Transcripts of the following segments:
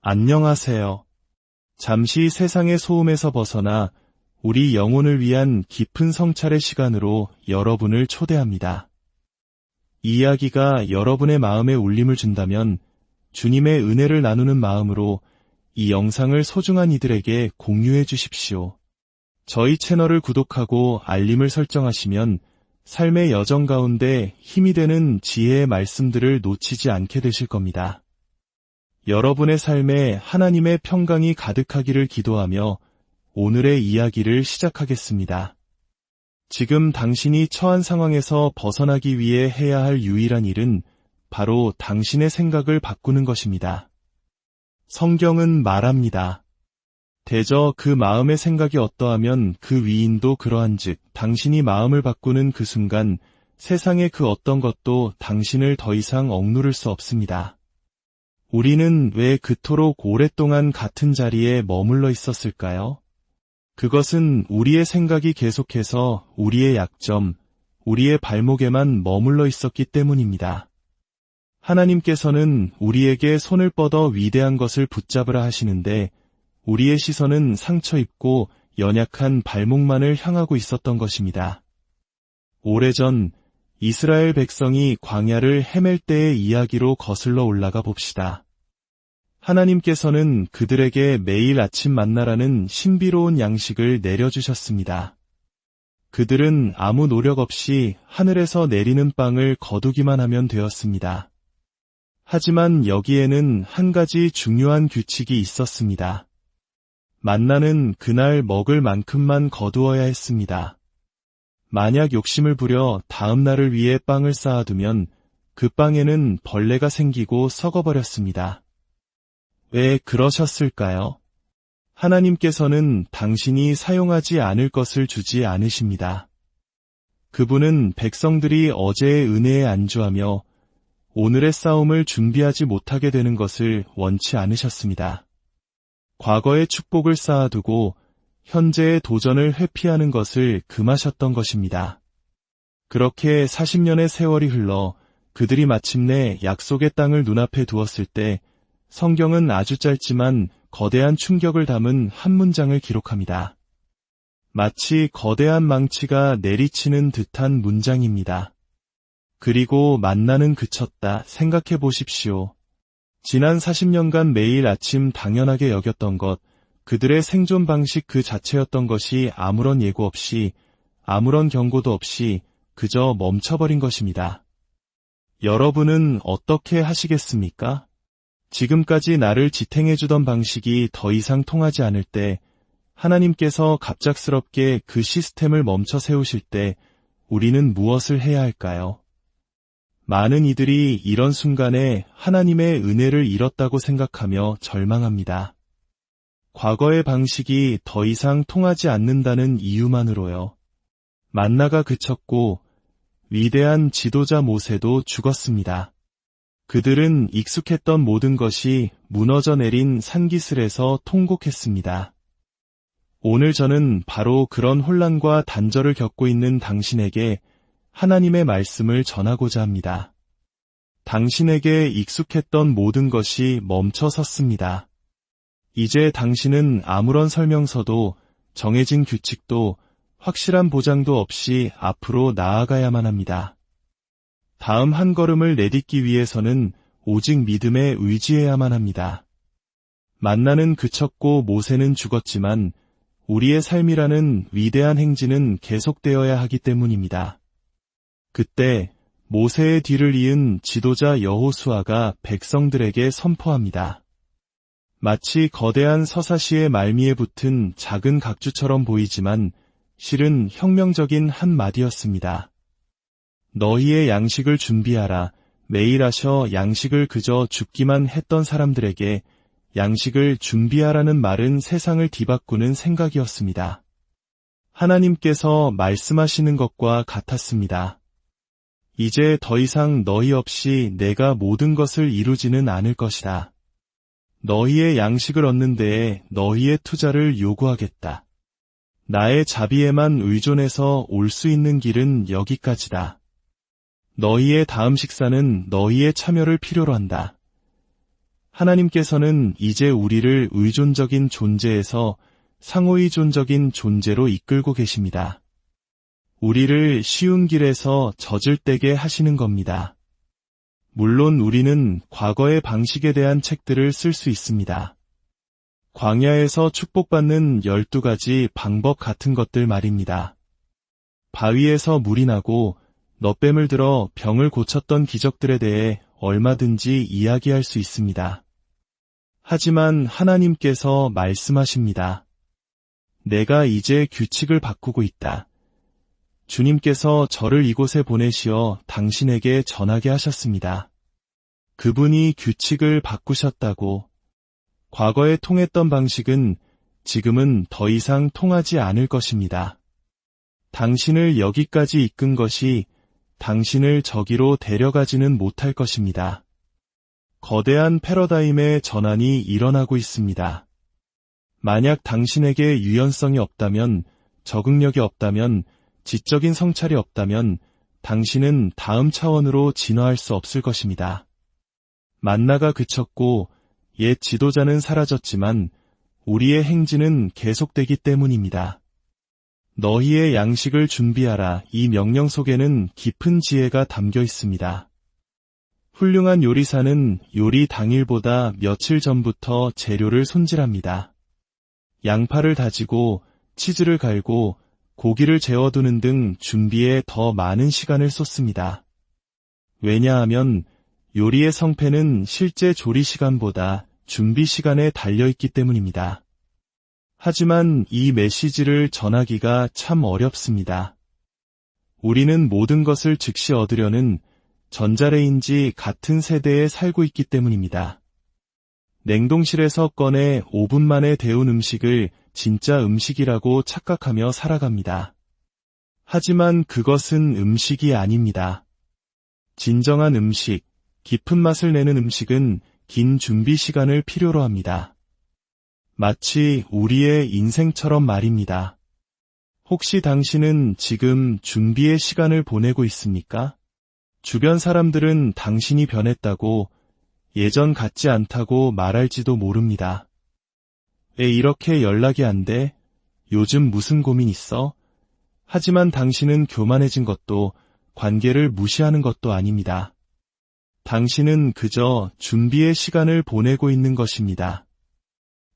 안녕하세요. 잠시 세상의 소음에서 벗어나 우리 영혼을 위한 깊은 성찰의 시간으로 여러분을 초대합니다. 이 이야기가 여러분의 마음에 울림을 준다면 주님의 은혜를 나누는 마음으로 이 영상을 소중한 이들에게 공유해 주십시오. 저희 채널을 구독하고 알림을 설정하시면 삶의 여정 가운데 힘이 되는 지혜의 말씀들을 놓치지 않게 되실 겁니다. 여러분의 삶에 하나님의 평강이 가득하기를 기도하며 오늘의 이야기를 시작하겠습니다. 지금 당신이 처한 상황에서 벗어나기 위해 해야 할 유일한 일은 바로 당신의 생각을 바꾸는 것입니다. 성경은 말합니다. 대저 그 마음의 생각이 어떠하면 그 위인도 그러한즉 당신이 마음을 바꾸는 그 순간 세상의 그 어떤 것도 당신을 더 이상 억누를 수 없습니다. 우리는 왜 그토록 오랫동안 같은 자리에 머물러 있었을까요? 그것은 우리의 생각이 계속해서 우리의 약점, 우리의 발목에만 머물러 있었기 때문입니다. 하나님께서는 우리에게 손을 뻗어 위대한 것을 붙잡으라 하시는데 우리의 시선은 상처 입고 연약한 발목만을 향하고 있었던 것입니다. 오래전 이스라엘 백성이 광야를 헤맬 때의 이야기로 거슬러 올라가 봅시다. 하나님께서는 그들에게 매일 아침 만나라는 신비로운 양식을 내려주셨습니다. 그들은 아무 노력 없이 하늘에서 내리는 빵을 거두기만 하면 되었습니다. 하지만 여기에는 한 가지 중요한 규칙이 있었습니다. 만나는 그날 먹을 만큼만 거두어야 했습니다. 만약 욕심을 부려 다음 날을 위해 빵을 쌓아두면 그 빵에는 벌레가 생기고 썩어버렸습니다. 왜 그러셨을까요? 하나님께서는 당신이 사용하지 않을 것을 주지 않으십니다. 그분은 백성들이 어제의 은혜에 안주하며 오늘의 싸움을 준비하지 못하게 되는 것을 원치 않으셨습니다. 과거의 축복을 쌓아두고 현재의 도전을 회피하는 것을 금하셨던 것입니다. 그렇게 40년의 세월이 흘러 그들이 마침내 약속의 땅을 눈앞에 두었을 때 성경은 아주 짧지만 거대한 충격을 담은 한 문장을 기록합니다. 마치 거대한 망치가 내리치는 듯한 문장입니다. 그리고 만나는 그쳤다 생각해 보십시오. 지난 40년간 매일 아침 당연하게 여겼던 것, 그들의 생존 방식 그 자체였던 것이 아무런 예고 없이, 아무런 경고도 없이 그저 멈춰버린 것입니다. 여러분은 어떻게 하시겠습니까? 지금까지 나를 지탱해주던 방식이 더 이상 통하지 않을 때, 하나님께서 갑작스럽게 그 시스템을 멈춰 세우실 때 우리는 무엇을 해야 할까요? 많은 이들이 이런 순간에 하나님의 은혜를 잃었다고 생각하며 절망합니다. 과거의 방식이 더 이상 통하지 않는다는 이유만으로요. 만나가 그쳤고 위대한 지도자 모세도 죽었습니다. 그들은 익숙했던 모든 것이 무너져 내린 산기슭에서 통곡했습니다. 오늘 저는 바로 그런 혼란과 단절을 겪고 있는 당신에게 하나님의 말씀을 전하고자 합니다. 당신에게 익숙했던 모든 것이 멈춰 섰습니다. 이제 당신은 아무런 설명서도 정해진 규칙도 확실한 보장도 없이 앞으로 나아가야만 합니다. 다음 한 걸음을 내딛기 위해서는 오직 믿음에 의지해야만 합니다. 만나는 그쳤고 모세는 죽었지만 우리의 삶이라는 위대한 행진은 계속되어야 하기 때문입니다. 그때 모세의 뒤를 이은 지도자 여호수아가 백성들에게 선포합니다. 마치 거대한 서사시의 말미에 붙은 작은 각주처럼 보이지만 실은 혁명적인 한마디였습니다. 너희의 양식을 준비하라. 매일 하셔. 양식을 그저 줍기만 했던 사람들에게 양식을 준비하라는 말은 세상을 뒤바꾸는 생각이었습니다. 하나님께서 말씀하시는 것과 같았습니다. 이제 더 이상 너희 없이 내가 모든 것을 이루지는 않을 것이다. 너희의 양식을 얻는 데에 너희의 투자를 요구하겠다. 나의 자비에만 의존해서 올 수 있는 길은 여기까지다. 너희의 다음 식사는 너희의 참여를 필요로 한다. 하나님께서는 이제 우리를 의존적인 존재에서 상호의존적인 존재로 이끌고 계십니다. 우리를 쉬운 길에서 젖을떼게 하시는 겁니다. 물론 우리는 과거의 방식에 대한 책들을 쓸 수 있습니다. 광야에서 축복받는 12가지 방법 같은 것들 말입니다. 바위에서 물이 나고 넛뱀을 들어 병을 고쳤던 기적들에 대해 얼마든지 이야기할 수 있습니다. 하지만 하나님께서 말씀하십니다. 내가 이제 규칙을 바꾸고 있다. 주님께서 저를 이곳에 보내시어 당신에게 전하게 하셨습니다. 그분이 규칙을 바꾸셨다고. 과거에 통했던 방식은 지금은 더 이상 통하지 않을 것입니다. 당신을 여기까지 이끈 것이 당신을 저기로 데려가지는 못할 것입니다. 거대한 패러다임의 전환이 일어나고 있습니다. 만약 당신에게 유연성이 없다면, 적응력이 없다면, 지적인 성찰이 없다면 당신은 다음 차원으로 진화할 수 없을 것입니다. 만나가 그쳤고 옛 지도자는 사라졌지만 우리의 행진은 계속되기 때문입니다. 너희의 양식을 준비하라. 이 명령 속에는 깊은 지혜가 담겨 있습니다. 훌륭한 요리사는 요리 당일보다 며칠 전부터 재료를 손질합니다. 양파를 다지고 치즈를 갈고 고기를 재워두는 등 준비에 더 많은 시간을 쏟습니다. 왜냐하면 요리의 성패는 실제 조리 시간보다 준비 시간에 달려있기 때문입니다. 하지만 이 메시지를 전하기가 참 어렵습니다. 우리는 모든 것을 즉시 얻으려는 전자레인지 같은 세대에 살고 있기 때문입니다. 냉동실에서 꺼내 5분 만에 데운 음식을 진짜 음식이라고 착각하며 살아갑니다. 하지만 그것은 음식이 아닙니다. 진정한 음식, 깊은 맛을 내는 음식은 긴 준비 시간을 필요로 합니다. 마치 우리의 인생처럼 말입니다. 혹시 당신은 지금 준비의 시간을 보내고 있습니까? 주변 사람들은 당신이 변했다고, 예전 같지 않다고 말할지도 모릅니다. 왜 이렇게 연락이 안 돼? 요즘 무슨 고민 있어? 하지만 당신은 교만해진 것도 관계를 무시하는 것도 아닙니다. 당신은 그저 준비의 시간을 보내고 있는 것입니다.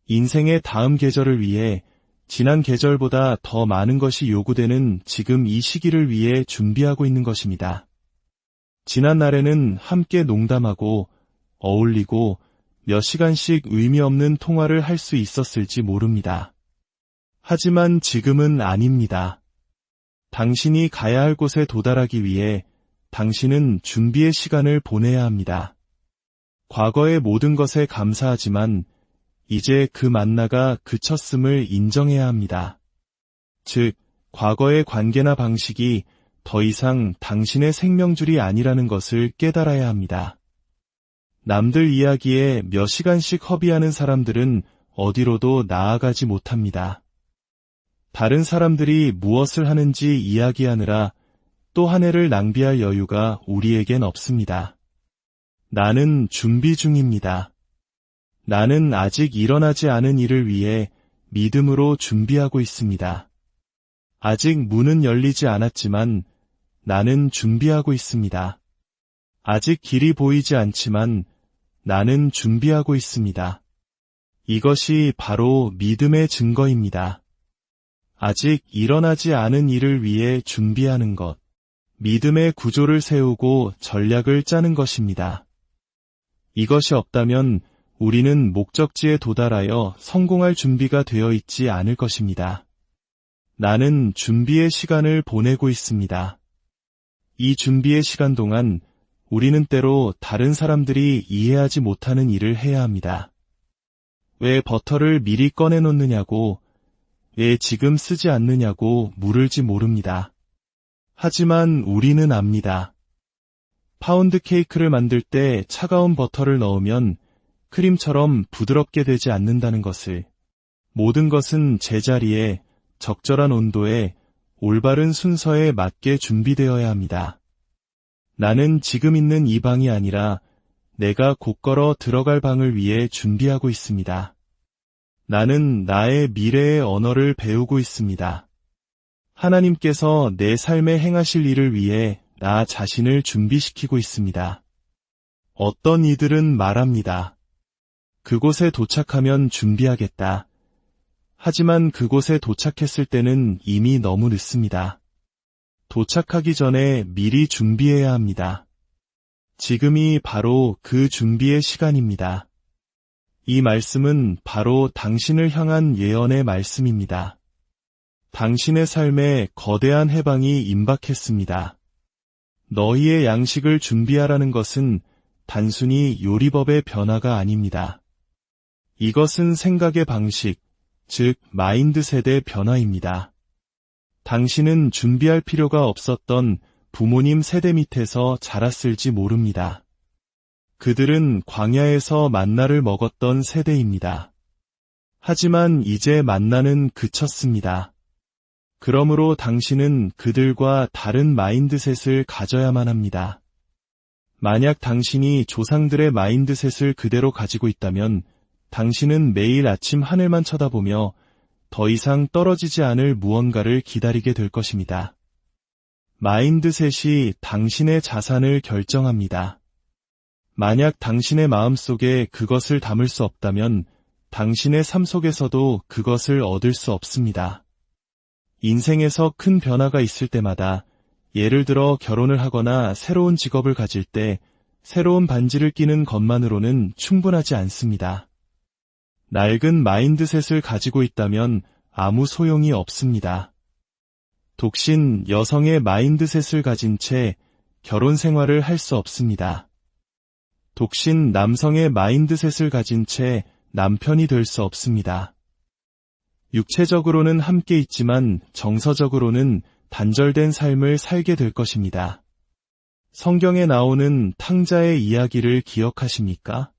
인생의 다음 계절을 위해 지난 계절보다 더 많은 것이 요구되는 지금 이 시기를 위해 준비하고 있는 것입니다. 지난 날에는 함께 농담하고 어울리고 몇 시간씩 의미 없는 통화를 할 수 있었을지 모릅니다. 하지만 지금은 아닙니다. 당신이 가야 할 곳에 도달하기 위해 당신은 준비의 시간을 보내야 합니다. 과거의 모든 것에 감사하지만 이제 그 만나가 그쳤음을 인정해야 합니다. 즉, 과거의 관계나 방식이 더 이상 당신의 생명줄이 아니라는 것을 깨달아야 합니다. 남들 이야기에 몇 시간씩 허비하는 사람들은 어디로도 나아가지 못합니다. 다른 사람들이 무엇을 하는지 이야기하느라 또 한 해를 낭비할 여유가 우리에겐 없습니다. 나는 준비 중입니다. 나는 아직 일어나지 않은 일을 위해 믿음으로 준비하고 있습니다. 아직 문은 열리지 않았지만 나는 준비하고 있습니다. 아직 길이 보이지 않지만 나는 준비하고 있습니다. 이것이 바로 믿음의 증거입니다. 아직 일어나지 않은 일을 위해 준비하는 것, 믿음의 구조를 세우고 전략을 짜는 것입니다. 이것이 없다면 우리는 목적지에 도달하여 성공할 준비가 되어 있지 않을 것입니다. 나는 준비의 시간을 보내고 있습니다. 이 준비의 시간 동안 우리는 때로 다른 사람들이 이해하지 못하는 일을 해야 합니다. 왜 버터를 미리 꺼내놓느냐고, 왜 지금 쓰지 않느냐고 물을지 모릅니다. 하지만 우리는 압니다. 파운드 케이크를 만들 때 차가운 버터를 넣으면 크림처럼 부드럽게 되지 않는다는 것을, 모든 것은 제자리에 적절한 온도에 올바른 순서에 맞게 준비되어야 합니다. 나는 지금 있는 이 방이 아니라 내가 곧걸어 들어갈 방을 위해 준비하고 있습니다. 나는 나의 미래의 언어를 배우고 있습니다. 하나님께서 내 삶에 행하실 일을 위해 나 자신을 준비시키고 있습니다. 어떤 이들은 말합니다. 그곳에 도착하면 준비하겠다. 하지만 그곳에 도착했을 때는 이미 너무 늦습니다. 도착하기 전에 미리 준비해야 합니다. 지금이 바로 그 준비의 시간입니다. 이 말씀은 바로 당신을 향한 예언의 말씀입니다. 당신의 삶에 거대한 해방이 임박했습니다. 너희의 양식을 준비하라는 것은 단순히 요리법의 변화가 아닙니다. 이것은 생각의 방식, 즉 마인드셋의 변화입니다. 당신은 준비할 필요가 없었던 부모님 세대 밑에서 자랐을지 모릅니다. 그들은 광야에서 만나를 먹었던 세대입니다. 하지만 이제 만나는 그쳤습니다. 그러므로 당신은 그들과 다른 마인드셋을 가져야만 합니다. 만약 당신이 조상들의 마인드셋을 그대로 가지고 있다면 당신은 매일 아침 하늘만 쳐다보며 더 이상 떨어지지 않을 무언가를 기다리게 될 것입니다. 마인드셋이 당신의 자산을 결정합니다. 만약 당신의 마음속에 그것을 담을 수 없다면 당신의 삶 속에서도 그것을 얻을 수 없습니다. 인생에서 큰 변화가 있을 때마다, 예를 들어 결혼을 하거나 새로운 직업을 가질 때 새로운 반지를 끼는 것만으로는 충분하지 않습니다. 낡은 마인드셋을 가지고 있다면 아무 소용이 없습니다. 독신 여성의 마인드셋을 가진 채 결혼 생활을 할 수 없습니다. 독신 남성의 마인드셋을 가진 채 남편이 될 수 없습니다. 육체적으로는 함께 있지만 정서적으로는 단절된 삶을 살게 될 것입니다. 성경에 나오는 탕자의 이야기를 기억하십니까?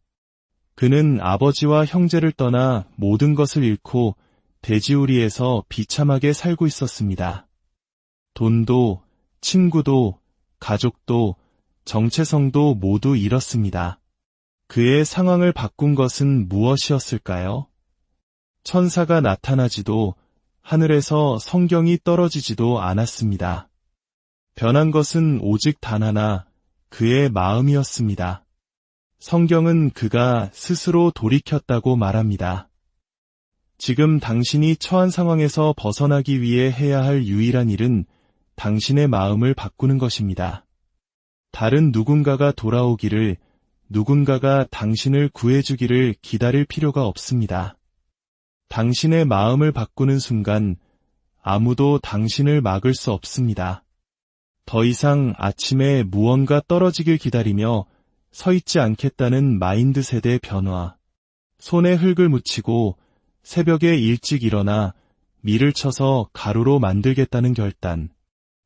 그는 아버지와 형제를 떠나 모든 것을 잃고 돼지우리에서 비참하게 살고 있었습니다. 돈도, 친구도, 가족도, 정체성도 모두 잃었습니다. 그의 상황을 바꾼 것은 무엇이었을까요? 천사가 나타나지도 하늘에서 성경이 떨어지지도 않았습니다. 변한 것은 오직 단 하나, 그의 마음이었습니다. 성경은 그가 스스로 돌이켰다고 말합니다. 지금 당신이 처한 상황에서 벗어나기 위해 해야 할 유일한 일은 당신의 마음을 바꾸는 것입니다. 다른 누군가가 돌아오기를, 누군가가 당신을 구해주기를 기다릴 필요가 없습니다. 당신의 마음을 바꾸는 순간 아무도 당신을 막을 수 없습니다. 더 이상 아침에 무언가 떨어지길 기다리며 서 있지 않겠다는 마인드셋의 변화, 손에 흙을 묻히고 새벽에 일찍 일어나 밀을 쳐서 가루로 만들겠다는 결단.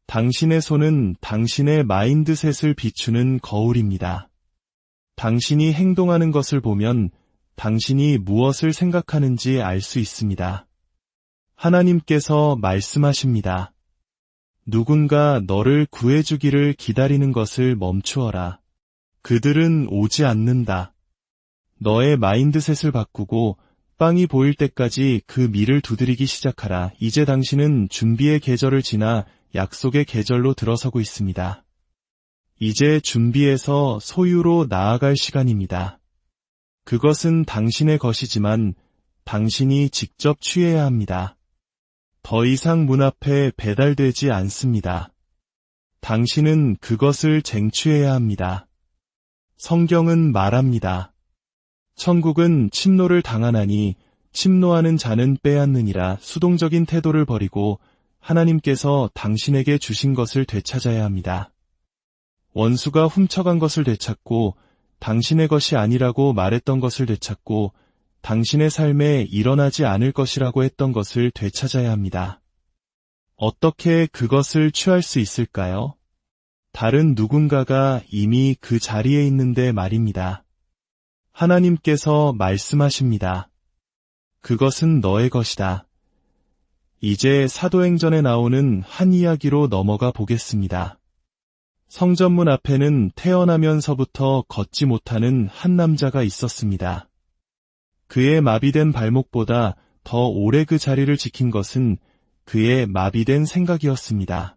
당신의 손은 당신의 마인드셋을 비추는 거울입니다. 당신이 행동하는 것을 보면 당신이 무엇을 생각하는지 알 수 있습니다. 하나님께서 말씀하십니다. 누군가 너를 구해주기를 기다리는 것을 멈추어라. 그들은 오지 않는다. 너의 마인드셋을 바꾸고 빵이 보일 때까지 그 밀을 두드리기 시작하라. 이제 당신은 준비의 계절을 지나 약속의 계절로 들어서고 있습니다. 이제 준비해서 소유로 나아갈 시간입니다. 그것은 당신의 것이지만 당신이 직접 취해야 합니다. 더 이상 문 앞에 배달되지 않습니다. 당신은 그것을 쟁취해야 합니다. 성경은 말합니다. 천국은 침노를 당하나니 침노하는 자는 빼앗느니라. 수동적인 태도를 버리고 하나님께서 당신에게 주신 것을 되찾아야 합니다. 원수가 훔쳐간 것을 되찾고 당신의 것이 아니라고 말했던 것을 되찾고 당신의 삶에 일어나지 않을 것이라고 했던 것을 되찾아야 합니다. 어떻게 그것을 취할 수 있을까요? 다른 누군가가 이미 그 자리에 있는데 말입니다. 하나님께서 말씀하십니다. 그것은 너의 것이다. 이제 사도행전에 나오는 한 이야기로 넘어가 보겠습니다. 성전문 앞에는 태어나면서부터 걷지 못하는 한 남자가 있었습니다. 그의 마비된 발목보다 더 오래 그 자리를 지킨 것은 그의 마비된 생각이었습니다.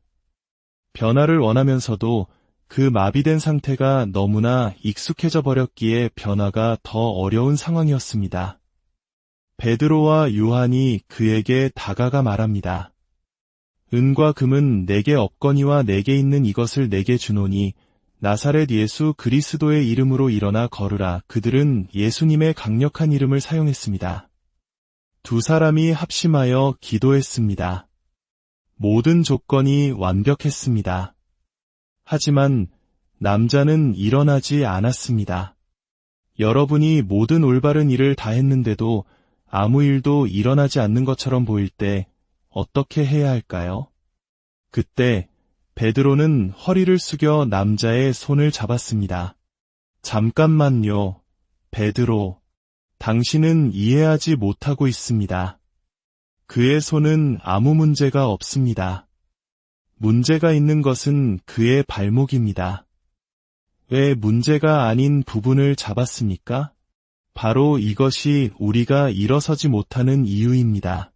변화를 원하면서도 그 마비된 상태가 너무나 익숙해져 버렸기에 변화가 더 어려운 상황이었습니다. 베드로와 요한이 그에게 다가가 말합니다. 은과 금은 내게 없거니와 내게 있는 이것을 내게 주노니 나사렛 예수 그리스도의 이름으로 일어나 걸으라. 그들은 예수님의 강력한 이름을 사용했습니다. 두 사람이 합심하여 기도했습니다. 모든 조건이 완벽했습니다. 하지만 남자는 일어나지 않았습니다. 여러분이 모든 올바른 일을 다 했는데도 아무 일도 일어나지 않는 것처럼 보일 때 어떻게 해야 할까요? 그때 베드로는 허리를 숙여 남자의 손을 잡았습니다. 잠깐만요, 베드로. 당신은 이해하지 못하고 있습니다. 그의 손은 아무 문제가 없습니다. 문제가 있는 것은 그의 발목입니다. 왜 문제가 아닌 부분을 잡았습니까? 바로 이것이 우리가 일어서지 못하는 이유입니다.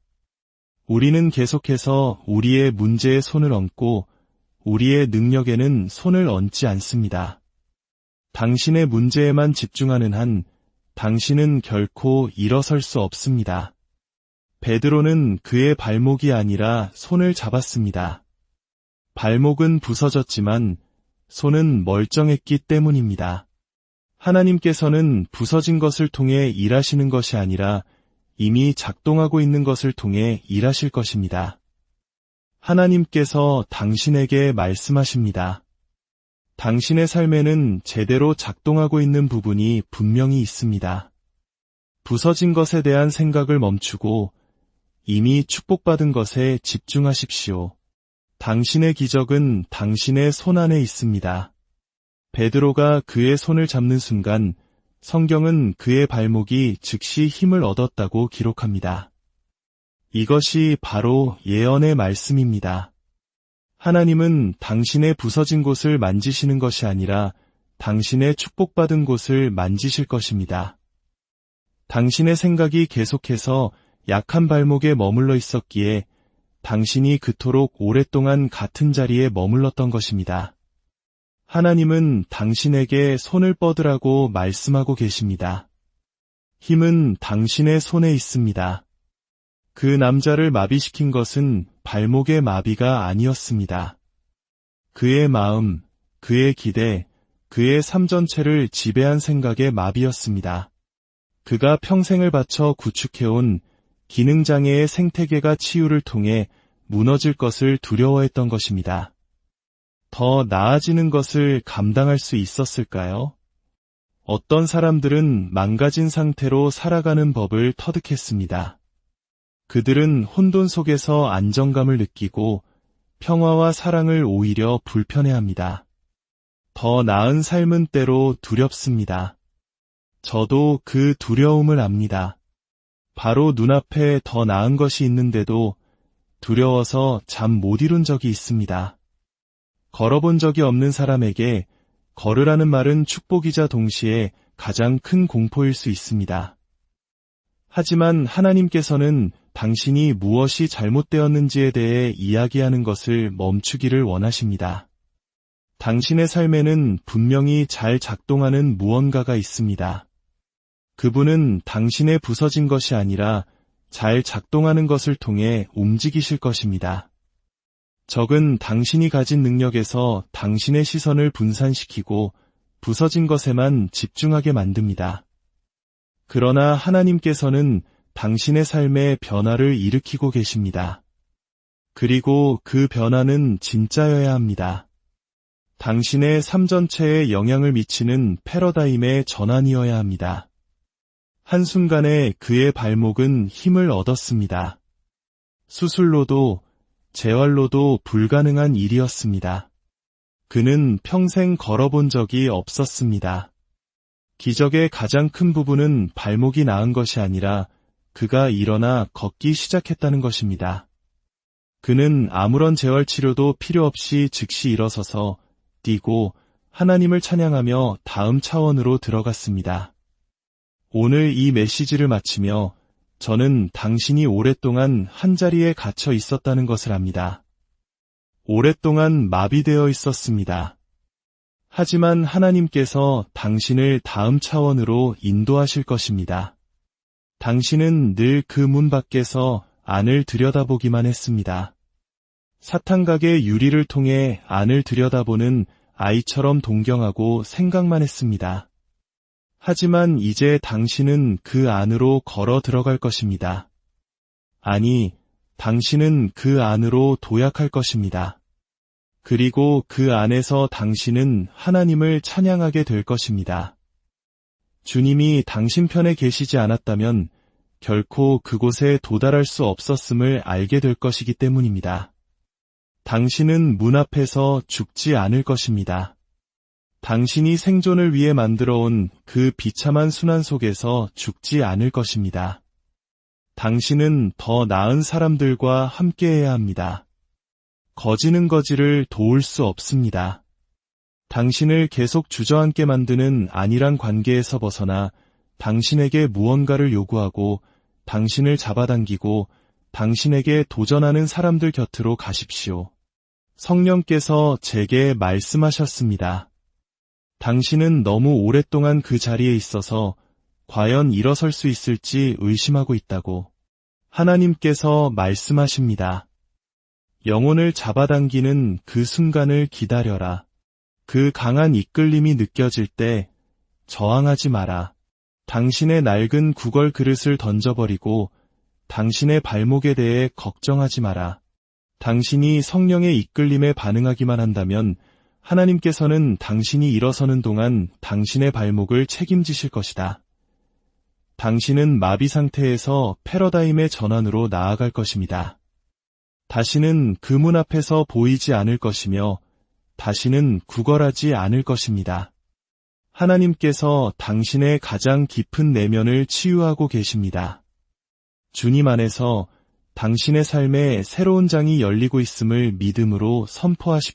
우리는 계속해서 우리의 문제에 손을 얹고 우리의 능력에는 손을 얹지 않습니다. 당신의 문제에만 집중하는 한 당신은 결코 일어설 수 없습니다. 베드로는 그의 발목이 아니라 손을 잡았습니다. 발목은 부서졌지만 손은 멀쩡했기 때문입니다. 하나님께서는 부서진 것을 통해 일하시는 것이 아니라 이미 작동하고 있는 것을 통해 일하실 것입니다. 하나님께서 당신에게 말씀하십니다. 당신의 삶에는 제대로 작동하고 있는 부분이 분명히 있습니다. 부서진 것에 대한 생각을 멈추고 이미 축복받은 것에 집중하십시오. 당신의 기적은 당신의 손 안에 있습니다. 베드로가 그의 손을 잡는 순간 성경은 그의 발목이 즉시 힘을 얻었다고 기록합니다. 이것이 바로 예언의 말씀입니다. 하나님은 당신의 부서진 곳을 만지시는 것이 아니라 당신의 축복받은 곳을 만지실 것입니다. 당신의 생각이 계속해서 약한 발목에 머물러 있었기에 당신이 그토록 오랫동안 같은 자리에 머물렀던 것입니다. 하나님은 당신에게 손을 뻗으라고 말씀하고 계십니다. 힘은 당신의 손에 있습니다. 그 남자를 마비시킨 것은 발목의 마비가 아니었습니다. 그의 마음, 그의 기대, 그의 삶 전체를 지배한 생각의 마비였습니다. 그가 평생을 바쳐 구축해온 기능장애의 생태계가 치유를 통해 무너질 것을 두려워했던 것입니다. 더 나아지는 것을 감당할 수 있었을까요? 어떤 사람들은 망가진 상태로 살아가는 법을 터득했습니다. 그들은 혼돈 속에서 안정감을 느끼고 평화와 사랑을 오히려 불편해합니다. 더 나은 삶은 때로 두렵습니다. 저도 그 두려움을 압니다. 바로 눈앞에 더 나은 것이 있는데도 두려워서 잠 못 이룬 적이 있습니다. 걸어본 적이 없는 사람에게 걸으라는 말은 축복이자 동시에 가장 큰 공포일 수 있습니다. 하지만 하나님께서는 당신이 무엇이 잘못되었는지에 대해 이야기하는 것을 멈추기를 원하십니다. 당신의 삶에는 분명히 잘 작동하는 무언가가 있습니다. 그분은 당신의 부서진 것이 아니라 잘 작동하는 것을 통해 움직이실 것입니다. 적은 당신이 가진 능력에서 당신의 시선을 분산시키고 부서진 것에만 집중하게 만듭니다. 그러나 하나님께서는 당신의 삶에 변화를 일으키고 계십니다. 그리고 그 변화는 진짜여야 합니다. 당신의 삶 전체에 영향을 미치는 패러다임의 전환이어야 합니다. 한순간에 그의 발목은 힘을 얻었습니다. 수술로도 재활로도 불가능한 일이었습니다. 그는 평생 걸어본 적이 없었습니다. 기적의 가장 큰 부분은 발목이 나은 것이 아니라 그가 일어나 걷기 시작했다는 것입니다. 그는 아무런 재활치료도 필요 없이 즉시 일어서서 뛰고 하나님을 찬양하며 다음 차원으로 들어갔습니다. 오늘 이 메시지를 마치며 저는 당신이 오랫동안 한자리에 갇혀 있었다는 것을 압니다. 오랫동안 마비되어 있었습니다. 하지만 하나님께서 당신을 다음 차원으로 인도하실 것입니다. 당신은 늘 그 문 밖에서 안을 들여다보기만 했습니다. 사탕가게 유리를 통해 안을 들여다보는 아이처럼 동경하고 생각만 했습니다. 하지만 이제 당신은 그 안으로 걸어 들어갈 것입니다. 아니, 당신은 그 안으로 도약할 것입니다. 그리고 그 안에서 당신은 하나님을 찬양하게 될 것입니다. 주님이 당신 편에 계시지 않았다면 결코 그곳에 도달할 수 없었음을 알게 될 것이기 때문입니다. 당신은 문 앞에서 죽지 않을 것입니다. 당신이 생존을 위해 만들어온 그 비참한 순환 속에서 죽지 않을 것입니다. 당신은 더 나은 사람들과 함께해야 합니다. 거지는 거지를 도울 수 없습니다. 당신을 계속 주저앉게 만드는 안일한 관계에서 벗어나 당신에게 무언가를 요구하고 당신을 잡아당기고 당신에게 도전하는 사람들 곁으로 가십시오. 성령께서 제게 말씀하셨습니다. 당신은 너무 오랫동안 그 자리에 있어서 과연 일어설 수 있을지 의심하고 있다고 하나님께서 말씀하십니다. 영혼을 잡아당기는 그 순간을 기다려라. 그 강한 이끌림이 느껴질 때 저항하지 마라. 당신의 낡은 구걸 그릇을 던져버리고 당신의 발목에 대해 걱정하지 마라. 당신이 성령의 이끌림에 반응하기만 한다면 하나님께서는 당신이 일어서는 동안 당신의 발목을 책임지실 것이다. 당신은 마비 상태에서 패러다임의 전환으로 나아갈 것입니다. 다시는 그 문 앞에서 보이지 않을 것이며 다시는 구걸하지 않을 것입니다. 하나님께서 당신의 가장 깊은 내면을 치유하고 계십니다. 주님 안에서 당신의 삶에 새로운 장이 열리고 있음을 믿음으로 선포하십시오.